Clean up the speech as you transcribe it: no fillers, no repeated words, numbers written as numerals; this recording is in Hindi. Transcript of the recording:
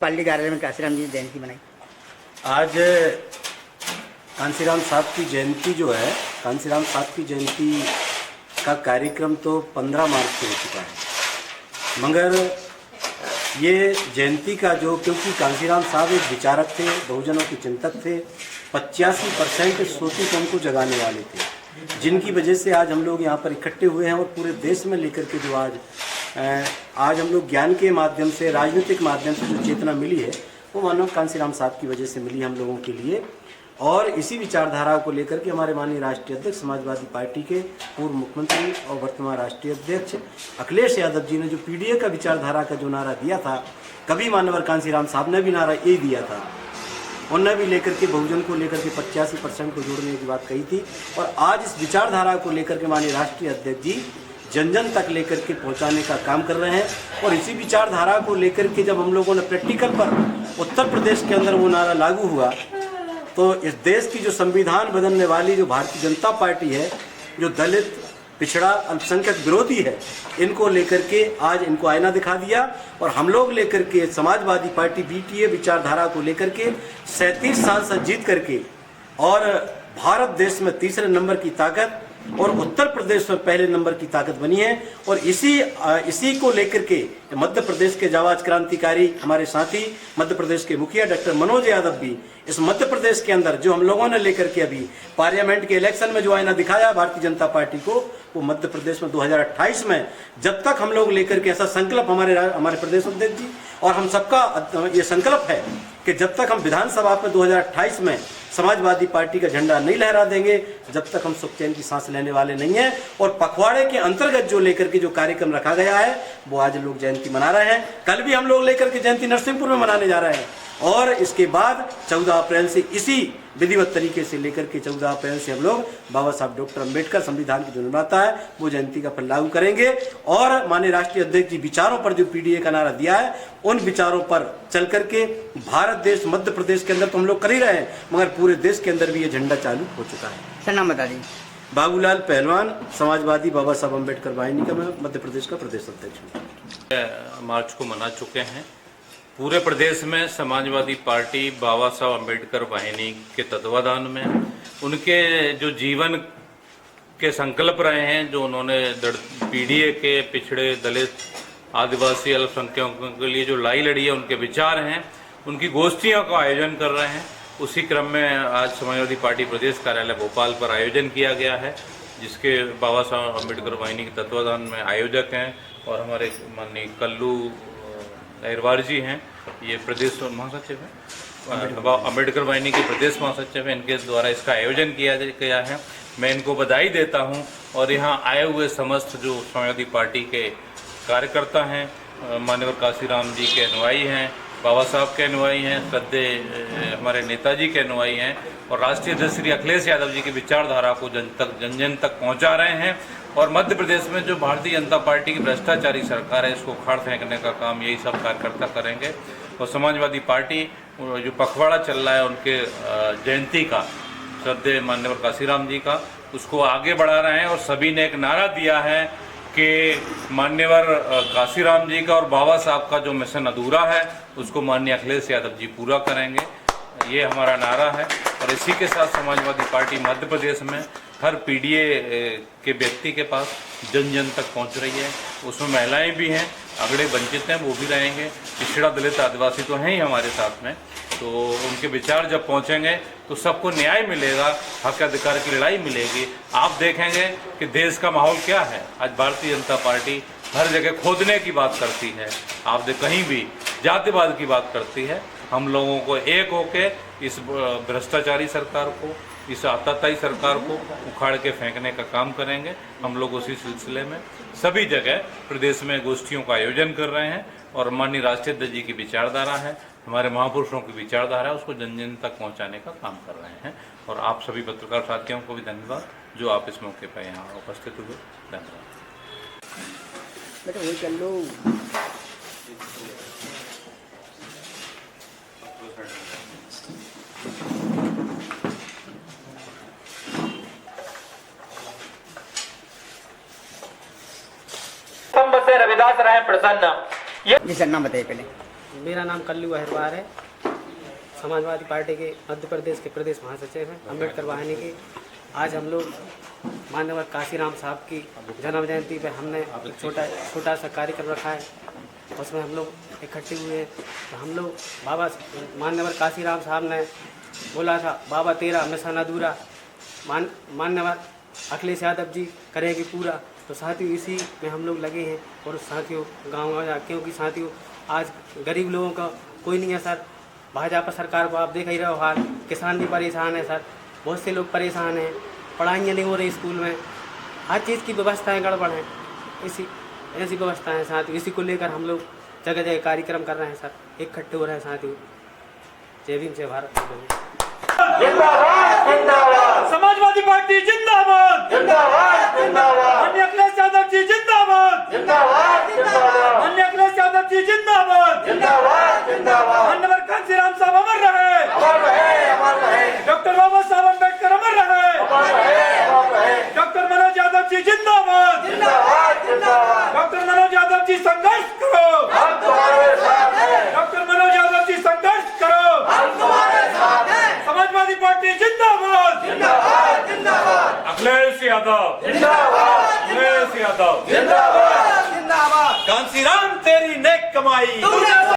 पार्टी कार्यालय में कांसीराम जी की जयंती मनाई। आज कांसीराम साहब की जयंती जो है, कांसीराम साहब की जयंती का कार्यक्रम तो 15 मार्च को हो चुका है, मगर ये जयंती का जो, क्योंकि कांसीराम साहब एक विचारक थे, बहुजनों के चिंतक थे, 85% सोती को जगाने वाले थे, जिनकी वजह से आज हम लोग यहाँ पर इकट्ठे हुए हैं और पूरे देश में लेकर के जो आज हम लोग ज्ञान के माध्यम से, राजनीतिक माध्यम से जो चेतना मिली है वो मानो कांसीराम साहब की वजह से मिली हम लोगों के लिए। और इसी विचारधारा को लेकर के हमारे माननीय राष्ट्रीय अध्यक्ष समाजवादी पार्टी के पूर्व मुख्यमंत्री और वर्तमान राष्ट्रीय अध्यक्ष अखिलेश यादव जी ने जो पीडीए का विचारधारा का जो नारा दिया था, कभी माननीय कांसीराम साहब ने भी नारा यही दिया था। उन्होंने भी लेकर के बहुजन को लेकर के 85% को जोड़ने की बात कही थी। और आज इस विचारधारा को लेकर के माननीय राष्ट्रीय अध्यक्ष जी जन जन तक लेकर के पहुंचाने का काम कर रहे हैं। और इसी विचारधारा को लेकर के जब हम लोगों ने प्रैक्टिकल पर उत्तर प्रदेश के अंदर वो नारा लागू हुआ, तो इस देश की जो संविधान बदलने वाली जो भारतीय जनता पार्टी है, जो दलित, पिछड़ा, अल्पसंख्यक विरोधी है, इनको लेकर के आज इनको आईना दिखा दिया। और हम लोग लेकर के समाजवादी पार्टी बीटीए विचारधारा को लेकर के 37 सांसद जीत करके और भारत देश में तीसरे नंबर की ताकत और उत्तर प्रदेश में पहले नंबर की ताकत बनी है। और इसी को लेकर के मध्य प्रदेश के जाबाज क्रांतिकारी हमारे साथी मध्य प्रदेश के मुखिया डॉक्टर मनोज यादव भी इस मध्य प्रदेश के अंदर जो हम लोगों ने लेकर के अभी पार्लियामेंट के इलेक्शन में जो आईना दिखाया भारतीय जनता पार्टी को, वो मध्य प्रदेश में 2028 में जब तक हम लोग लेकर के, ऐसा संकल्प हमारे प्रदेश अध्यक्ष जी और हम सबका ये संकल्प है कि जब तक हम विधानसभा में 2028 में समाजवादी पार्टी का झंडा नहीं लहरा देंगे, जब तक हम सुख चैन की सांस लेने वाले नहीं हैं। और पखवाड़े के अंतर्गत जो लेकर के जो कार्यक्रम रखा गया है, वो आज लोग जयंती मना रहे हैं। कल भी हम लोग लेकर के जयंती नरसिंहपुर में मनाने जा रहे हैं। और इसके बाद 14 अप्रैल से इसी विधिवत तरीके से लेकर के 14 अप्रैल से हम लोग बाबा साहब डॉक्टर अम्बेडकर संविधान की जो निर्माता है वो जयंती का फल लागू करेंगे। और माननीय राष्ट्रीय अध्यक्ष जी विचारों पर जो पीडीए का नारा दिया है, उन विचारों पर चल करके भारत देश, मध्य प्रदेश के अंदर तो हम लोग कर ही रहे हैं, मगर पूरे देश के अंदर भी ये झंडा चालू हो चुका है। सर नाम बता दीजिए। बाबूलाल पहलवान, समाजवादी बाबा साहब अम्बेडकर वाहिनी का मैं मध्य प्रदेश का प्रदेश अध्यक्ष हूँ। मार्च को मना चुके हैं। पूरे प्रदेश में समाजवादी पार्टी बाबा साहब अम्बेडकर वाहिनी के तत्वाधान में उनके जो जीवन के संकल्प रहे हैं, जो उन्होंने पीडीए के पिछड़े, दलित, आदिवासी, अल्पसंख्यकों के लिए जो लड़ाई लड़ी है, उनके विचार हैं, उनकी गोष्ठियों का आयोजन कर रहे हैं। उसी क्रम में आज समाजवादी पार्टी प्रदेश कार्यालय भोपाल पर आयोजन किया गया है, जिसके बाबा साहब अम्बेडकर वाहिनी के तत्वाधान में आयोजक हैं और हमारे माननीय कल्लू अहिरवार जी हैं, ये प्रदेश महासचिव हैं, अम्बेडकर वाहिनी के प्रदेश महासचिव हैं। इनके द्वारा इसका आयोजन किया गया है। मैं इनको बधाई देता हूं। और यहाँ आए हुए समस्त जो समाजवादी पार्टी के कार्यकर्ता हैं, माननीय कांसीराम जी के अनुयायी हैं, बाबा साहब के अनुयायी हैं, श्रद्धेय हमारे नेताजी के अनुयायी हैं, और राष्ट्रीय अध्यक्ष श्री अखिलेश यादव जी की विचारधारा को जन जन तक पहुँचा रहे हैं। और मध्य प्रदेश में जो भारतीय जनता पार्टी की भ्रष्टाचारी सरकार है, इसको उखाड़ फेंकने का काम यही सब कार्यकर्ता करेंगे। और समाजवादी पार्टी जो पखवाड़ा चल रहा है उनके जयंती का, श्रद्धेय माननीय कांसीराम जी का, उसको आगे बढ़ा रहे हैं। और सभी ने एक नारा दिया है कि माननीय कांसीराम जी का और बाबा साहब का जो मिशन अधूरा है, उसको माननीय अखिलेश यादव जी पूरा करेंगे। ये हमारा नारा है। और इसी के साथ समाजवादी पार्टी मध्य प्रदेश में हर पीडीए के व्यक्ति के पास जन जन तक पहुंच रही है। उसमें महिलाएं भी हैं, अगड़े वंचित हैं, वो भी रहेंगे, पिछड़ा, दलित, आदिवासी तो हैं ही हमारे साथ में। तो उनके विचार जब पहुंचेंगे तो सबको न्याय मिलेगा, हक अधिकार की लड़ाई मिलेगी। आप देखेंगे कि देश का माहौल क्या है। आज भारतीय जनता पार्टी हर जगह खोदने की बात करती है, आप कहीं भी जातिवाद की बात करती है। हम लोगों को एक होके इस भ्रष्टाचारी सरकार को, इस आताताई सरकार को उखाड़ के फेंकने का काम करेंगे। हम लोग उसी सिलसिले में सभी जगह प्रदेश में गोष्ठियों का आयोजन कर रहे हैं। और माननीय राष्ट्रीय अध्यक्ष जी की विचारधारा है, हमारे महापुरुषों की विचारधारा है, उसको जन जन तक पहुंचाने का काम कर रहे हैं। और आप सभी पत्रकार साथियों को भी धन्यवाद जो आप इस मौके पर यहाँ उपस्थित हुए। धन्यवाद। वही कर लो। स्तंभ से रविदास रहे प्रसन्न। जी सर नाम बताइए पहले। मेरा नाम कल्लू अहिरवार है। समाजवादी पार्टी के मध्य प्रदेश के प्रदेश महासचिव हैं अम्बेडकर वाहिनी के। आज हम लोग माननीय काशीराम साहब की जन्म जयंती पे हमने एक छोटा सा कार्यक्रम रखा है, उसमें हम लोग इकट्ठे हुए हैं। तो हम लोग बाबा माननीय काशीराम साहब ने बोला था, बाबा तेरा मिशन अधूरा, माननीय अखिलेश यादव जी करेंगे पूरा। तो साथियों इसी में हम लोग लगे हैं। और साथियों गाँव क्योंकि साथियों आज गरीब लोगों का कोई नहीं है सर। भाजपा सरकार को आप देख ही रहे हो हाल, किसान भी परेशान है सर, बहुत से लोग परेशान हैं, पढ़ाइयाँ नहीं हो रही स्कूल में, हर चीज़ की व्यवस्थाएं गड़बड़ हैं। ऐसी व्यवस्थाएं साथियों, इसी को लेकर हम लोग जगह जगह कार्यक्रम कर रहे हैं सर, इकट्ठे हो रहे हैं साथियों। जय भीम जय भारत। समाजवादी पार्टी जिंदाबाद, माननीय अखिलेश यादव जी जिंदाबाद, माननीय अखिलेश यादव जी जिंदाबाद, माननीय कांशीराम साहब अमर रहे, डॉक्टर बाबा साहब अम्बेडकर अमर रहे, डॉक्टर मनोज यादव जी जिंदाबाद, डॉक्टर मनोज यादव जी संघर्ष करो, डॉक्टर मनोज यादव जी संघर्ष करो, समाजवादी पार्टी जिंदाबाद, अखिलेश यादव अखिलेश यादव, कांशीराम तेरी नेक कमाई।